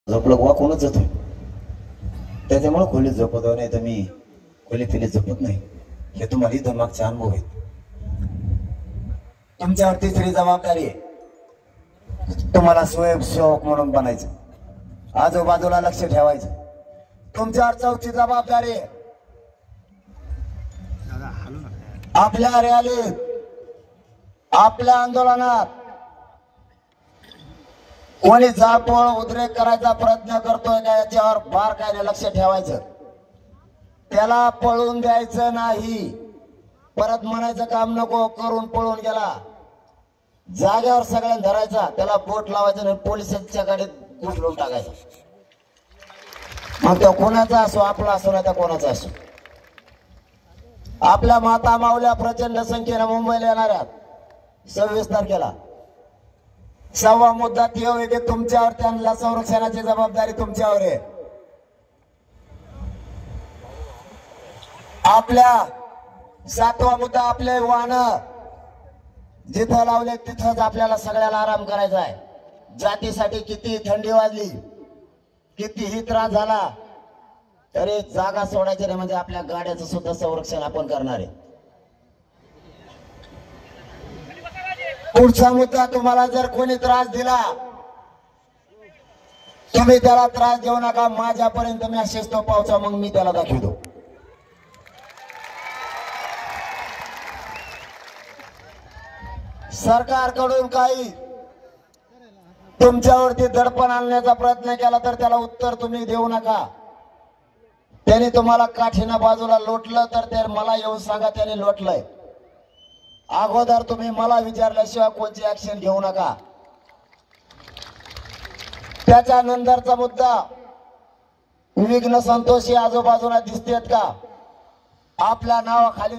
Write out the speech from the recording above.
झोपलं वाकूनच जातो त्याच्यामुळे खोलीत झोपतो नाही तर मी खोलीत तिला झोपत नाही हे तुम्हाला इथं मागचा अनुभव आहे तुमच्यावर तिसरी जबाबदारी आहे तुम्हाला स्वयंसेवक म्हणून बनायचं आजूबाजूला लक्ष ठेवायचं तुमच्यावर चौथी जबाबदारी आहे आपल्या रॅलीत आपल्या आंदोलनात कोणी जाळपोळ उद्रेक करायचा प्रयत्न करतोय का याच्यावर बारकाईने लक्ष ठेवायचं त्याला पळून द्यायचं नाही परत म्हणायचं काम नको करून पळून गेला जागेवर सगळ्यांना धरायचा त्याला बोट लावायचं आणि पोलिसांच्या गाडीत घुसळून टाकायचं मग तो कोणाचा असो आपला असो नाही तर कोणाचा असो आपल्या माता माऊल्या प्रचंड संख्येने मुंबईला येणाऱ्या 26 तारखेला सहावा मुद्दा ती होय की तुमच्यावर त्यांना संरक्षणाची जबाबदारी तुमच्यावर आहे आपल्या सातवा मुद्दा आपले वाहन जिथं लावले तिथंच आपल्याला सगळ्याला आराम करायचा आहे जातीसाठी किती थंडी वाजली कितीही त्रास झाला तरी जागा सोडायची नाही म्हणजे आपल्या गाड्याचं सुद्धा संरक्षण आपण करणार आहे पुढचा मुद्दा तुम्हाला जर कोणी त्रास दिला तुम्ही त्याला त्रास देऊ नका माझ्यापर्यंत मेसेज तो पावचा मग मी त्याला दाखवतो सरकारकडून काही तुमच्यावरती दडपण आणण्याचा प्रयत्न केला तर त्याला उत्तर तुम्ही देऊ नका त्याने तुम्हाला काठीनं बाजूला लोटलं तर ते मला येऊन सांगा त्याने लोटलंय अगोदर तुम्ही मला विचारल्याशिवाय कोणती ऍक्शन घेऊ नका त्याच्यानंतरचा मुद्दा विघ्न संतोषी आजूबाजूला दिसतेत का आपल्या नावाखाली